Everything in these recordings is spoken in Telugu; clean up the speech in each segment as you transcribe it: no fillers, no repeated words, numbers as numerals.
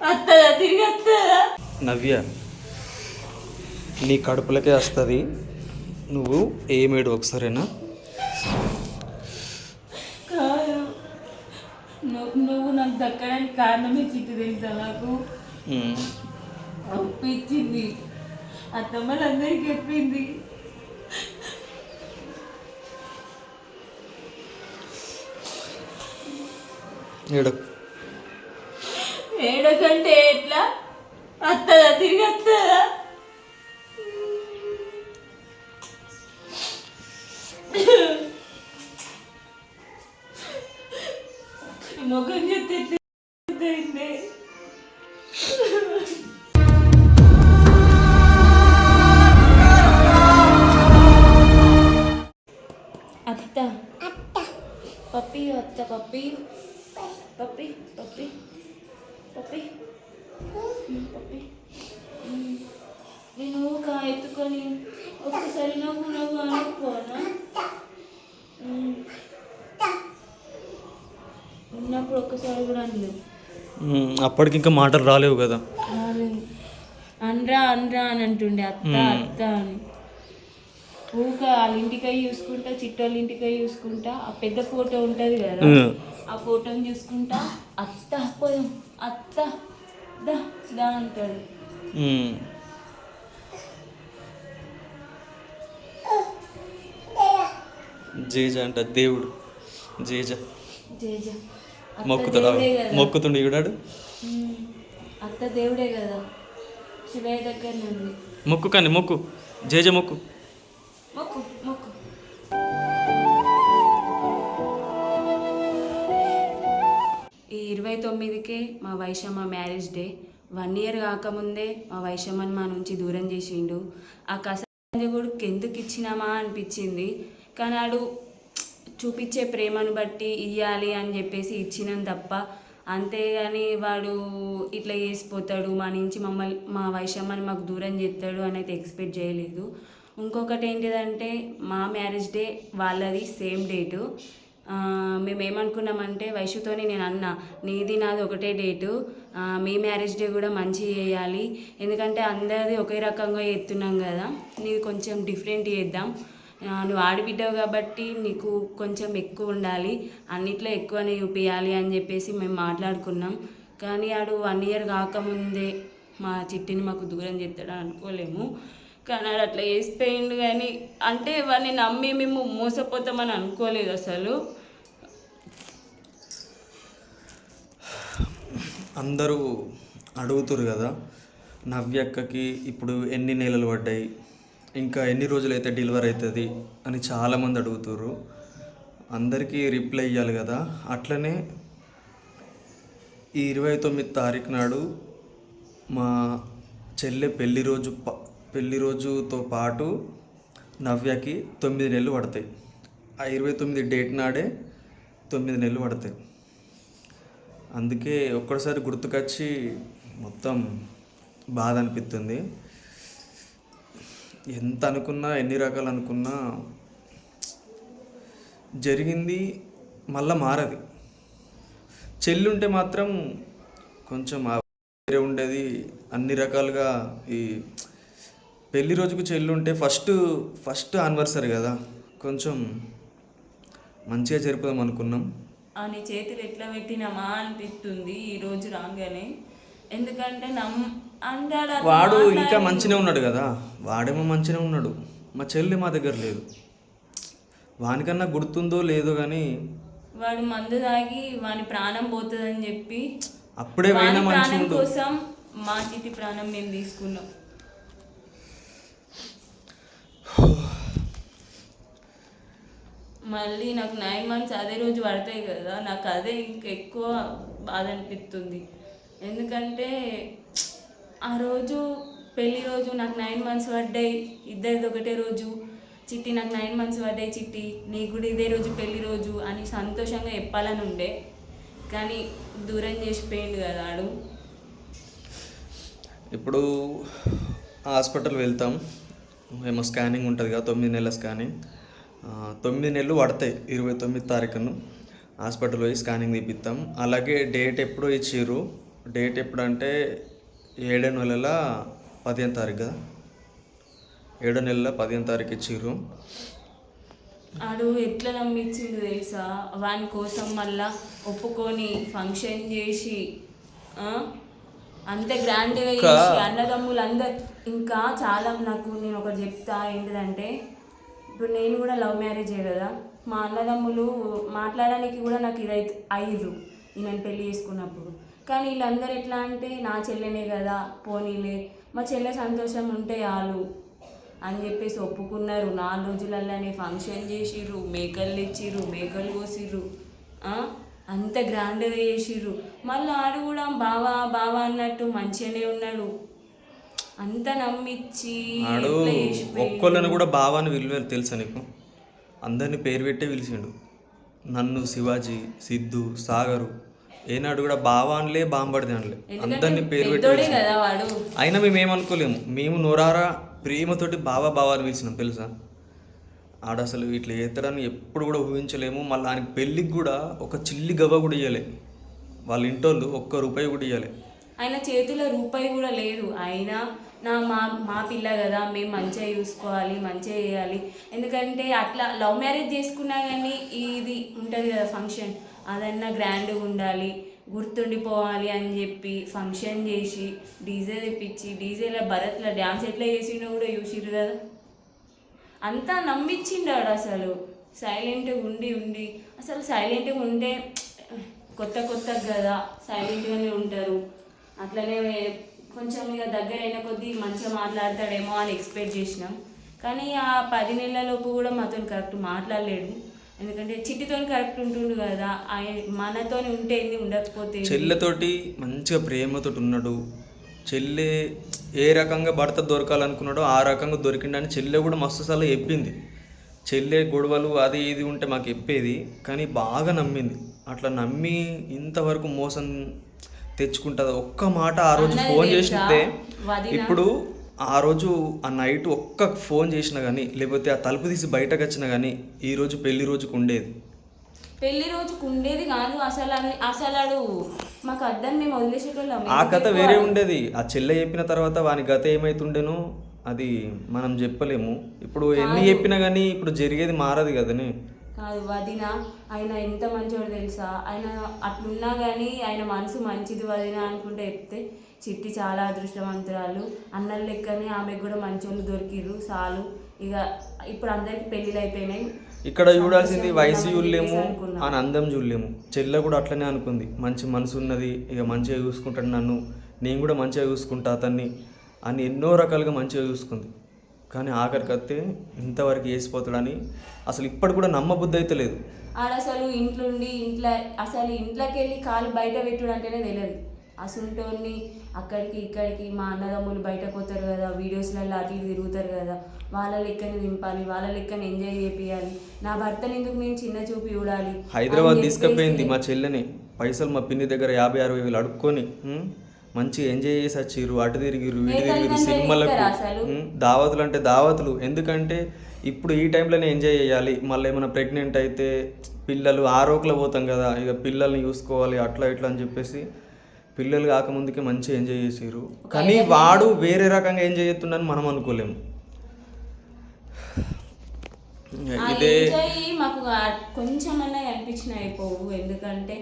వస్తుందా తిరిగి వస్తుందా? నవ్య, నీ కడుపులకే వస్తుంది, నువ్వు ఏమేడు ఒకసారేనా? కాదు, నువ్వు నాకు దక్కడానికి కారణమే చిట్టు తెలుసా నాకు. ఒప్పించింది, అత్తమ్మలందరికీ చెప్పింది. ఏడకంటే ఎట్లా వస్తుందా తిరిగి వస్తుందా? ముఖం చెప్తే అత్త పప్పి, అత్త పప్పి పప్పి పప్పి పప్పి పప్పి. నేను ఎత్తుకొని ఒక్కసారి నవ్వు నవ్వు అనుకోనా? ఉన్నప్పుడు ఒక్కసారి కూడా అనలేదు. అప్పటికి ఇంకా మాటలు రాలేవు కదా. అనరా అనరా అని అంటుండే అత్త అత్త అని. ఊక వాళ్ళ ఇంటికై చూసుకుంటా, చిట్టోళ్ళ ఇంటికై చూసుకుంటా, ఆ పెద్ద ఫోటో ఉంటుంది కదా, ఆ ఫోటోని చూసుకుంటా అత్త పోయాం అత్త దా దా అంటాడు. జేజ అంట దేవుడు, జేజ జేజ మొక్కుతుండే చూడాడు. అత్త దేవుడే కదా, శివయ్య దగ్గర నుండి మొక్కు, కానీ మొక్కు జేజ మొక్కు మొక్కు మొక్కు. ఈ 29కే మా వైషమ్మ మ్యారేజ్ డే. 1 year కాకముందే మా వైషమ్మని మా నుంచి దూరం చేసిండు. ఆ కసంజగుడికి ఎందుకు ఇచ్చినామా అనిపించింది, కానీ ఆడు చూపించే ప్రేమను బట్టి ఇవ్వాలి అని చెప్పేసి ఇచ్చినాం తప్ప, అంతేగాని వాడు ఇట్లా చేసిపోతాడు మా నుంచి మా వైషమ్మని మాకు దూరం చేస్తాడు అని అయితే ఎక్స్పెక్ట్ చేయలేదు. ఇంకొకటి ఏంటిదంటే మా మ్యారేజ్ డే వాళ్ళది సేమ్ డేటు. మేము ఏమనుకున్నామంటే వైషుతోని నేను అన్నా, నీది నాది ఒకటే డేటు, మీ మ్యారేజ్ డే కూడా మంచి చేయాలి, ఎందుకంటే అందరిది ఒకే రకంగా చేస్తున్నాం కదా, నీది కొంచెం డిఫరెంట్ చేద్దాం, నువ్వు ఆడబిడ్డవు కాబట్టి నీకు కొంచెం ఎక్కువ ఉండాలి, అన్నిట్లో ఎక్కువనే చూపించాలి అని చెప్పేసి మేము మాట్లాడుకున్నాం. కానీ ఆడు 1 year కాకముందే మా చిట్టిని మాకు దూరం చేస్తాడని అనుకోలేము. కానీ ఆడు అట్లా వేసిపోయిండు. కానీ అంటే వాడిని నమ్మి మేము మోసపోతామని అనుకోలేదు అసలు. అందరూ అడుగుతురు కదా, నవ్యక్కకి ఇప్పుడు ఎన్ని నెలలు పడ్డాయి, ఇంకా ఎన్ని రోజులైతే డెలివరీ అవుతుంది అని చాలామంది అడుగుతుర్రు. అందరికీ రిప్లై ఇవ్వాలి కదా. అట్లనే ఈ 29 తారీఖు నాడు మా చెల్లె పెళ్లి రోజుతో పాటు నవ్యకి 9 నెలలు పడతాయి. ఆ 29 డేట్ నాడే 9 నెలలు పడతాయి. అందుకే ఒక్కసారి గుర్తుకొచ్చి మొత్తం బాధ అనిపిస్తుంది. ఎంత అనుకున్నా, ఎన్ని రకాలు అనుకున్నా జరిగింది మళ్ళా మారది. చెల్లి ఉంటే మాత్రం కొంచెం వేరే ఉండేది. అన్ని రకాలుగా ఈ పెళ్లి రోజుకు చెల్లి ఉంటే ఫస్ట్ యానివర్సరీ కదా, కొంచెం మంచిగా జరుపుదాం అనుకున్నాం. అని చేతులు ఎట్లా పెట్టినామా అనిపిస్తుంది ఈరోజు రాగానే. ఎందుకంటే వాడు ఇంకా మంచిగా ఉన్నాడు కదా, వాడేమో మంచిగా ఉన్నాడు, మా చెల్లి మా దగ్గర లేదు. వానికన్నా గుర్తుందో లేదో కానీ వాడు మందు తాగి వాని ప్రాణం పోతుందని చెప్పి అప్పుడే ప్రాణం కోసం మా చిట్టి ప్రాణం మేము తీసుకున్నాం. మళ్ళీ నాకు 9 months అదే రోజు పడతాయి కదా, నాకు అదే ఇంకా ఎక్కువ బాధ అనిపిస్తుంది. ఎందుకంటే ఆ రోజు పెళ్లి రోజు నాకు 9 months పడ్డాయి, ఇద్దరిది ఒకటే రోజు. చిట్టి నాకు 9 months పడ్డాయి చిట్టి, నీకు కూడా ఇదే రోజు పెళ్లి రోజు అని సంతోషంగా చెప్పాలని ఉండే, కానీ దూరం చేసిపోయిండు కదా ఆడు. ఇప్పుడు హాస్పిటల్ వెళ్తాం, ఏమో స్కానింగ్ ఉంటుంది కదా, 9 నెలల స్కానింగ్. 9 నెలలు పడతాయి. 29 తారీఖును హాస్పిటల్ పోయి స్కానింగ్ తీపిస్తాం. అలాగే డేట్ ఎప్పుడో ఇచ్చిర్రు, డేట్ ఎప్పుడంటే 7వ నెలల 10వ తారీఖు కదా, 7వ నెలల 10వ తారీఖు ఇచ్చిర్రు. ఆడు ఎట్లా నమ్మించిండు తెలుసా, వాని కోసం మళ్ళా ఒప్పుకొని ఫంక్షన్ చేసి అంత గ్రాండ్గా చేసి అన్నదమ్ములు అందరు. ఇంకా చాలా నేను ఒకటి చెప్తా ఏంటిదంటే, ఇప్పుడు నేను కూడా లవ్ మ్యారేజే కదా, మా అన్నదమ్ములు మాట్లాడడానికి కూడా నాకు ఇదైతే అయ్యిరు నేను పెళ్ళి చేసుకున్నప్పుడు. కానీ వీళ్ళందరూ ఎట్లా అంటే, నా చెల్లెనే కదా పోనీలే, మా చెల్లె సంతోషం ఉంటే చాలు అని చెప్పేసి ఒప్పుకున్నారు. 4 రోజులల్లోనే ఫంక్షన్ చేసిర్రు, మేకలు తెచ్చిర్రు, మేకలు కోసిర్రు, అంత గ్రాండ్గా చేసిర్రు. మళ్ళీ ఆడు కూడా బావా బావా అన్నట్టు మంచిగానే ఉన్నాడు. అంత నమ్మిచ్చి ఆడు ఒక్కళ్ళని కూడా బావాని విలువ తెలుసా నీకు? అందరిని పేరు పెట్టే పిలిచిండు. నన్ను, శివాజీ, సిద్ధు, సాగరు ఏనాడు కూడా బావాన్లే బాంబడిది అనలే, అందరినీ పేరు పెట్టి. అయినా మేము ఏమనుకోలేము, మేము నోరారా ప్రేమతోటి బావా బావా అని పిలిచినాం తెలుసా. ఆడ అసలు ఇట్లా చేస్తాడని ఎప్పుడు కూడా ఊహించలేము. మళ్ళీ ఆయనకి పెళ్ళికి కూడా ఒక చిల్లి గవ్వ కూడా ఇవ్వలే, వాళ్ళ ఇంటోళ్ళు ₹1 కూడా ఇవ్వలే. ఆయన చేతిలో రూపాయి కూడా లేదు. అయినా మా పిల్ల కదా, మేము మంచిగా చూసుకోవాలి, మంచిగా చేయాలి. ఎందుకంటే అట్లా లవ్ మ్యారేజ్ చేసుకున్నా కానీ ఇది ఉంటుంది కదా ఫంక్షన్, అదన్నా గ్రాండ్గా ఉండాలి, గుర్తుండిపోవాలి అని చెప్పి ఫంక్షన్ చేసి డీజే తెప్పించి డీజేలో భరత్లో డ్యాన్స్ ఎట్లా చేసిండో కూడా చూసిర్రు కదా. అంతా నమ్మిచ్చిండాడు. అసలు సైలెంట్గా ఉండి అసలు సైలెంట్గా ఉంటే కొత్త కదా సైలెంట్గానే ఉంటారు. అట్లనే కొంచెం ఇక దగ్గర అయిన కొద్దీ మంచిగా మాట్లాడతాడేమో అని ఎక్స్పెక్ట్ చేసినాం. కానీ ఆ 10 నెలలలోపు కూడా మాతో కరెక్ట్ మాట్లాడలేడు. ఎందుకంటే చిట్టితో కరెక్ట్ ఉంటుండు కదా, మనతో ఉంటే ఉండకపోతే. చెల్లెతోటి మంచిగా ప్రేమతోటి ఉన్నాడు. చెల్లె ఏ రకంగా భర్త దొరకాలనుకున్నాడో ఆ రకంగా దొరికిండని చెల్లె కూడా మస్తు సార్లు చెప్పింది. చెల్లె గొడవలు అది ఇది ఉంటే మాకు చెప్పేది, కానీ బాగా నమ్మింది. అట్లా నమ్మి ఇంతవరకు మోసం తెచ్చుకుంటుంది. ఒక్క మాట ఆ రోజు ఫోన్ చేసితే, ఇప్పుడు ఆ రోజు ఆ నైట్ ఒక్క ఫోన్ చేసినా కానీ, లేకపోతే ఆ తలుపు తీసి బయటకు వచ్చినా కానీ ఈరోజు పెళ్లి రోజుకు ఉండేది. పెళ్లి రోజుకు ఉండేది కాదు అసలు మాకు అర్థం, మేము వదిలేసేటోళ్ళం. ఆ కథ వేరే ఉండేది. ఆ చెల్లె చెప్పిన తర్వాత వాని గత ఏమైతుండేనో అది మనం చెప్పలేము. ఇప్పుడు ఎన్ని చెప్పినా కానీ ఇప్పుడు జరిగేది మారదు కదని. కాదు వదిన, ఆయన ఎంత మంచోడు తెలుసా. ఆయన అట్లున్నా కానీ ఆయన మనసు మంచిది వదిన అనుకుంటే చెప్తే, చిట్టి చాలా అదృష్టవంతురాలు, అన్నల లెక్కనే ఆమెకు కూడా మంచోళ్ళు దొరికిర్రు చాలు. ఇక ఇప్పుడు అందరికి పెళ్ళిళ్ళు అయిపోయినాయి. ఇక్కడ చూడాల్సింది వయసు చూడలేము, అని అందం చూడలేము. చెల్లె కూడా అట్లనే అనుకుంది, మంచి మనసు ఉన్నది, ఇక మంచిగా చూసుకుంటాడు నన్ను, నేను కూడా మంచిగా చూసుకుంటా అతన్ని అని ఎన్నో రకాలుగా మంచిగా చూసుకుంది. కానీ ఆఖరికి వస్తే ఇంతవరకు వేసిపోతాడని అసలు ఇప్పటి కూడా నమ్మబుద్ధి అయితే లేదు. ఆడ అసలు ఇంట్లోకి వెళ్ళి కాలు బయట పెట్టుడు అంటేనే తెలియదు. అసలుంటోని అక్కడికి ఇక్కడికి మా అన్నదమ్ములు బయటకు పోతారు కదా, వీడియోస్లలో అటు ఇటు తిరుగుతారు కదా, వాళ్ళ లెక్కని దింపాలి, వాళ్ళ లెక్కని ఎంజాయ్ చేపియాలి, నా భర్తని ఎందుకు నేను చిన్న చూపి చూడాలి. హైదరాబాద్ తీసుకుపోయింది మా చెల్లెని, పైసలు మా పిన్ని దగ్గర 50-60 వేలు అడుక్కొని మంచిగా ఎంజాయ్ చేసి వచ్చిర్రు, అటు తిరిగిర్రు, ఇటు తిరిగిర్రు, సినిమాలకు, దావతులు అంటే దావతులు. ఎందుకంటే ఇప్పుడు ఈ టైంలోనే ఎంజాయ్ చేయాలి. మళ్ళీ ఏమైనా ప్రెగ్నెంట్ అయితే పిల్లలు ఆరోగ్యలో పోతాం కదా, ఇక పిల్లల్ని చూసుకోవాలి అట్లా ఇట్లా అని చెప్పేసి పిల్లలు కాకముందుకే మంచిగా ఎంజాయ్ చేసారు. కానీ వాడు వేరే రకంగా ఎంజాయ్ చేస్తుండని మనం అనుకోలేము. ఇదే మాకు కొంచెమన్నా అనిపించిన అయిపోవు. ఎందుకంటే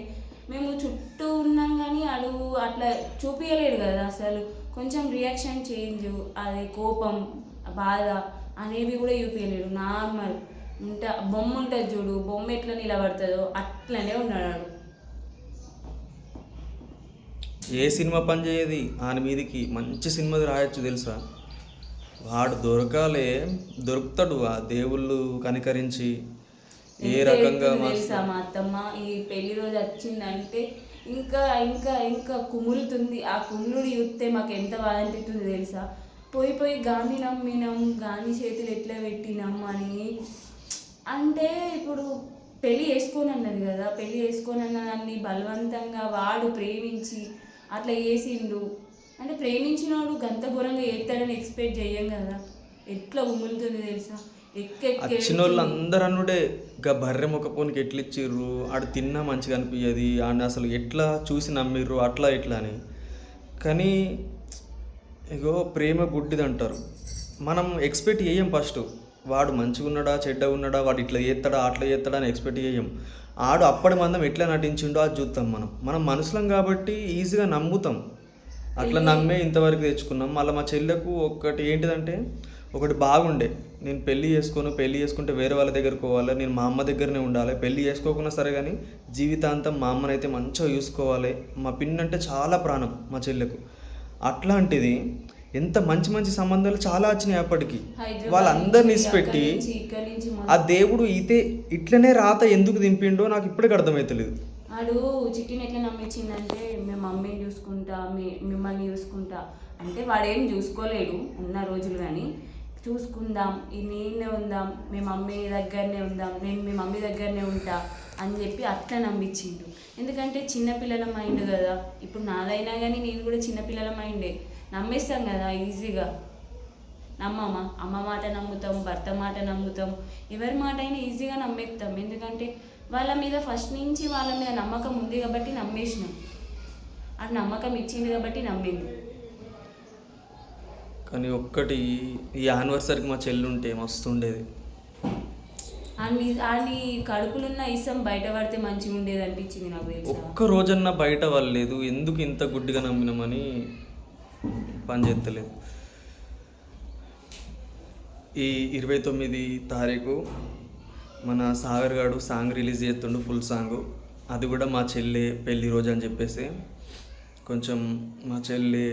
మేము చుట్టూ ఉన్నాం కానీ అడు అట్లా చూపించలేడు కదా. అసలు కొంచెం రియాక్షన్ చేంజ్, అది కోపం, బాధ అనేవి కూడా చూపించలేడు. నార్మల్ బొమ్మ ఉంటుంది చూడు, బొమ్మ ఎట్లా నిలబడుతుందో అట్లనే ఉన్నాడు. ఏ సినిమా పని చేయది ఆయన మీదకి, మంచి సినిమా రాయొచ్చు తెలుసా. వాడు దొరుకుతాడు ఆ దేవుళ్ళు కనికరించి. ఏ రకంగా తెలుసా మా అత్తమ్మ, ఈ పెళ్లి రోజు వచ్చిందంటే ఇంకా ఇంకా ఇంకా కుములుతుంది. ఆ కుములుడు చూస్తే మాకు ఎంత బాధ అనిపిస్తుంది తెలుసా. పోయి గాంధీ నమ్మినాం, గాంధీ చేతులు ఎట్లా పెట్టినాం అని. అంటే ఇప్పుడు పెళ్ళి చేసుకోని అన్నది కదా, పెళ్ళి చేసుకోని అన్నదాన్ని బలవంతంగా వాడు ప్రేమించి అట్లా చేసిండు. అంటే ప్రేమించినోడు గంత ఘోరంగా ఏస్తాడని ఎక్స్పెక్ట్ చేయం కదా. ఎట్లా ఉమ్ములుతుంది తెలుసా. వచ్చిన వాళ్ళు అందరూ అనుడే ఇంకా బర్రె మొక్కపోనికి ఎట్లా ఇచ్చిర్రు, ఆడు తిన్నా మంచిగా అనిపించేది, ఆడ అసలు ఎట్లా చూసి నమ్మిర్రు అట్లా ఇట్లా అని. కానీ ఇగో ప్రేమ గుడ్డిది అంటారు. మనం ఎక్స్పెక్ట్ చేయం ఫస్ట్. వాడు మంచిగా ఉన్నాడా చెడ్డగా ఉన్నాడా, వాడు ఇట్లా చేస్తాడా అట్లా చేస్తాడా అని ఎక్స్పెక్ట్ చేయం. ఆడు అప్పటి మందం ఎట్లా నటించిండో అది చూస్తాం. మనం మనుషులం కాబట్టి ఈజీగా నమ్ముతాం. అట్లా నమ్మే ఇంతవరకు తెచ్చుకున్నాం. మళ్ళీ మా చెల్లెకు ఒకటి ఏంటిదంటే, ఒకటి బాగుండే, నేను పెళ్ళి చేసుకుంటే వేరే వాళ్ళ దగ్గరకు పోవాలి, నేను మా అమ్మ దగ్గరనే ఉండాలి, పెళ్ళి చేసుకోకున్నా సరే కానీ జీవితాంతం మా అమ్మనైతే మంచిగా చూసుకోవాలి. మా పిన్ అంటే చాలా ప్రాణం మా చెల్లెకు. అట్లాంటిది ఎంత మంచి మంచి సంబంధాలు చాలా వచ్చినాయి అప్పటికి. వాళ్ళందరిని ఇసిపెట్టి ఆ దేవుడు ఇట్లనే రాత ఎందుకు దింపిండో నాకు ఇప్పటికి అర్థమవుతలేదు. వాడు చిట్టిని ఎట్లా నమ్మించిందంటే, మేము మమ్మీని చూసుకుంటా, మిమ్మల్ని చూసుకుంటా అంటే వాడేం చూసుకోలేడు ఉన్న రోజులు, కానీ చూసుకుందాం, నేనే ఉందాం, మీ మమ్మీ దగ్గరనే ఉందాం, నేను మీ మమ్మీ దగ్గరనే ఉంటా అని చెప్పి అట్లా నమ్మించిండు. ఎందుకంటే చిన్నపిల్లల మైండ్ కదా, ఇప్పుడు నాదైనా కానీ నేను కూడా చిన్నపిల్లల మైండే, నమ్మేస్తాం కదా ఈజీగా. నమ్మమా, అమ్మ మాట నమ్ముతాం, భర్త మాట నమ్ముతాం, ఎవరి మాట అయినా ఈజీగా నమ్మేస్తాం. ఎందుకంటే వాళ్ళ మీద ఫస్ట్ నుంచి వాళ్ళ మీద నమ్మకం ఉంది కాబట్టి నమ్మేసినాం. అది నమ్మకం ఇచ్చింది కాబట్టి నమ్మింది. కానీ ఒక్కటి, ఈ యానివర్సరీకి మా చెల్లి ఉంటే మస్తుండేది. అని కడుపులున్న ఇసం బయట పడితే మంచిగా ఉండేది అనిపించింది నాకు. ఒక్క రోజన్నా బయట వాళ్ళలేదు, ఎందుకు ఇంత గుడ్డిగా నమ్మినామని పనిచేస్తలేదు. ఈ 29 తారీఖు మన సాగర్ గారు సాంగ్ రిలీజ్ చేస్తుండు, ఫుల్ సాంగ్. అది కూడా మా చెల్లి పెళ్ళి రోజు అని చెప్పేసి కొంచెం మా చెల్లి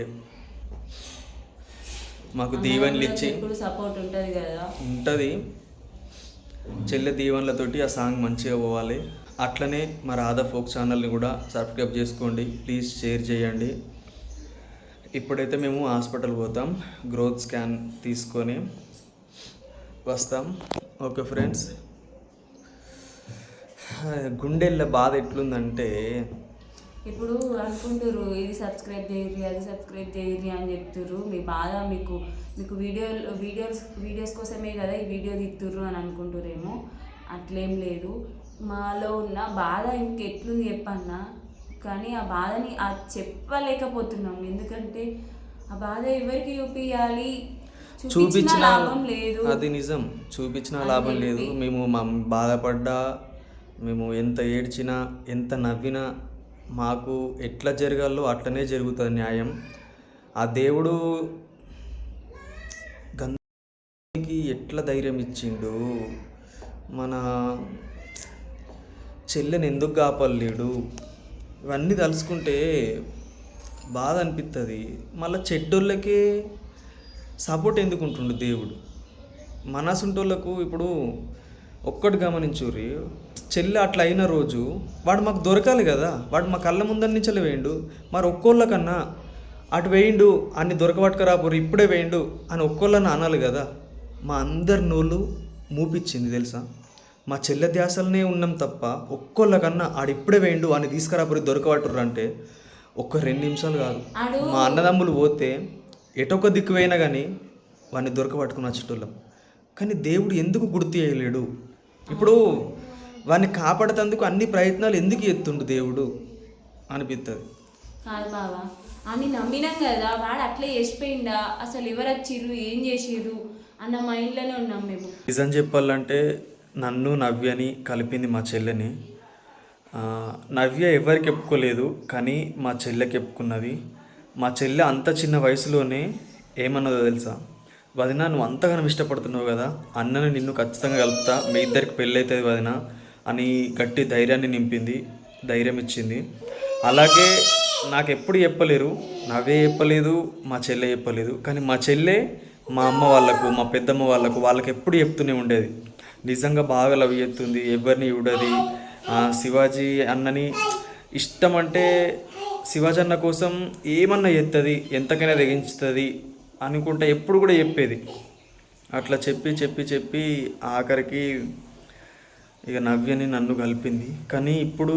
మాకు దీవెనలు ఇచ్చి సపోర్ట్ ఉంటుంది కదా, ఉంటుంది. చెల్లె దీవెనలతోటి ఆ సాంగ్ మంచిగా పోవాలి. అట్లనే మా రాధా ఫోక్ ఛానల్ని కూడా సబ్స్క్రైబ్ చేసుకోండి, ప్లీజ్ షేర్ చేయండి. ఇప్పుడైతే మేము హాస్పిటల్ పోతాం, గ్రోత్ స్కాన్ తీసుకొని వస్తాం. ఓకే ఫ్రెండ్స్, గుండెల్లో బాధ ఎట్లుందంటే, ఇప్పుడు అనుకుంటారు ఇది సబ్స్క్రైబ్ చేయరు, అది సబ్స్క్రైబ్ చేయరు అని చెప్తుర్రు. మీ బాధ మీకు వీడియోస్ కోసమే కదా ఈ వీడియో తీస్తుర్రు అని అనుకుంటురేమో. అట్లేం లేదు, మాలో ఉన్న బాధ ఇంకెట్లుంది చెప్పన్నా, కానీ ఆ బాధని చెప్పలేకపోతున్నాం. ఎందుకంటే ఆ బాధ ఎవరికి చూపించాలి, చూపించిన లాభం లేదు. అది నిజం, చూపించిన లాభం లేదు. మేము బాధపడ్డా, మేము ఎంత ఏడ్చినా, ఎంత నవ్వినా మాకు ఎట్లా జరగాలో అట్లనే జరుగుతుంది న్యాయం. ఆ దేవుడు గంధకి ఎట్లా ధైర్యం ఇచ్చిండు, మన చెల్లెని ఎందుకు కాపాడలేడు, ఇవన్నీ తలుచుకుంటే బాధ అనిపిస్తుంది. మళ్ళీ చెడ్డోళ్ళకే సపోర్ట్ ఎందుకు ఉంటుండు దేవుడు, మనసుంటోళ్ళకు. ఇప్పుడు ఒక్కటి గమనించుర్రి, చెల్లి అట్లా అయిన రోజు వాడు మాకు దొరకాలి కదా, వాడు మా కళ్ళ ముందర నుంచి వేయండు. మరి ఒక్కోళ్ళకన్నా అటు వేయండు, అన్ని దొరకబట్టుకరాపోరు ఇప్పుడే వేయండు అని ఒక్కోళ్ళని అనాలి కదా. మా అందరి నోళ్ళు మూపిచ్చింది తెలుసా, మా చెల్లె ధ్యాసలనే ఉన్నాం తప్ప ఒక్కోళ్ళకన్నా ఆడిప్పుడే వేయండు అని తీసుకురాపోరు దొరకబట్టుర్రు అంటే ఒక్క 2 నిమిషాలు కాదు. మా అన్నదమ్ములు పోతే ఎటొక్క దిక్కు పోయినా కానీ వాడిని దొరకబట్టుకుని వచ్చేటోళ్ళం. కానీ దేవుడు ఎందుకు గుర్తు చేయలేడు? ఇప్పుడు వాడిని కాపాడేందుకు అన్ని ప్రయత్నాలు ఎందుకు ఎత్తుండు దేవుడు అనిపిస్తుంది. కాదు బావా, అని నమ్మినాం కదా, వాడు అట్లే చేసిపోయిందా, అసలు ఎవరు వచ్చిర్రు, ఏం చేసిర్రు అన్న మైండ్లోనే ఉన్నాం మేము. నిజం చెప్పాలంటే నన్ను నవ్యని కలిపింది మా చెల్లెని. నవ్య ఎవరికి చెప్పుకోలేదు, కానీ మా చెల్లెకి చెప్పుకున్నది. మా చెల్లె అంత చిన్న వయసులోనే ఏమన్నదో తెలుసా, వదిన నువ్వు అంతగానో ఇష్టపడుతున్నావు కదా, అన్నని నిన్ను ఖచ్చితంగా కలుపుతా, మీ ఇద్దరికి పెళ్ళి అవుతుంది వదిన అని గట్టి ధైర్యాన్ని నింపింది, ధైర్యం ఇచ్చింది. అలాగే నాకు ఎప్పుడు చెప్పలేరు, నవ్వే చెప్పలేదు, మా చెల్లె చెప్పలేదు. కానీ మా చెల్లె మా అమ్మ వాళ్ళకు, మా పెద్దమ్మ వాళ్ళకి ఎప్పుడు చెప్తూనే ఉండేది. నిజంగా బాగా లవ్ చేస్తుంది, ఎవరిని చూడది. శివాజీ అన్నని ఇష్టం అంటే శివాజీ అన్న కోసం ఏమన్నా చేస్తుంది, ఎంతకైనా తెగించుతుంది అనుకుంటా ఎప్పుడు కూడా చెప్పేది. అట్లా చెప్పి ఆఖరికి ఇక నవ్యని నన్ను కలిపింది. కానీ ఇప్పుడు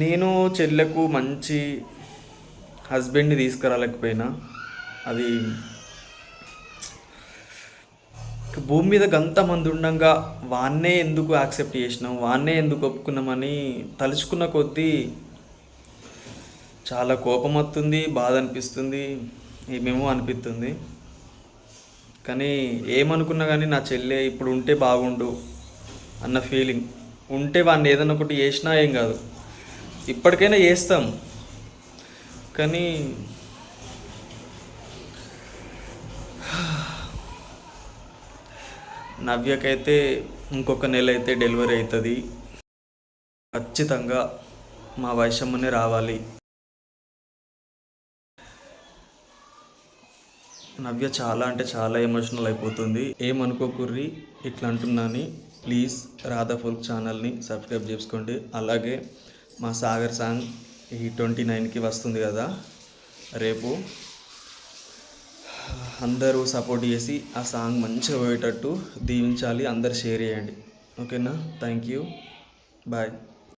నేను చెల్లెకు మంచి హస్బెండ్ని తీసుకురాలేకపోయినా, అది భూమి మీద గంతమంది ఉండగా వాన్నే ఎందుకు యాక్సెప్ట్ చేసినాం, వాన్నే ఎందుకు ఒప్పుకున్నామని తలుచుకున్న కొద్దీ చాలా కోపం వస్తుంది, బాధ అనిపిస్తుంది, ఏమేమో అనిపిస్తుంది. కానీ ఏమనుకున్నా కానీ నా చెల్లె ఇప్పుడు ఉంటే బాగుండు అన్న ఫీలింగ్. ఉంటే వాడిని ఏదైనా ఒకటి చేసినా ఏం కాదు, ఇప్పటికైనా చేస్తాం. కానీ నవ్యకైతే ఇంకొక నెల అయితే డెలివరీ అవుతుంది. ఖచ్చితంగా మా వైషమ్మనే రావాలి. నవ్య చాలా అంటే చాలా ఎమోషనల్ అయిపోతుంది. ఏమనుకోకుర్రి ఇట్లా అంటున్నాను. ప్లీజ్ రాధా ఫోల్క్ ఛానల్ని సబ్స్క్రైబ్ చేసుకోండి. అలాగే మా సాగర్ సాంగ్ ఈ 29కి వస్తుంది కదా రేపు. అందరూ సపోర్ట్ చేసి ఆ సాంగ్ మంచిగా పోయేటట్టు దీవించాలి. అందరు షేర్ చేయండి. ఓకేనా? Thank you. బాయ్.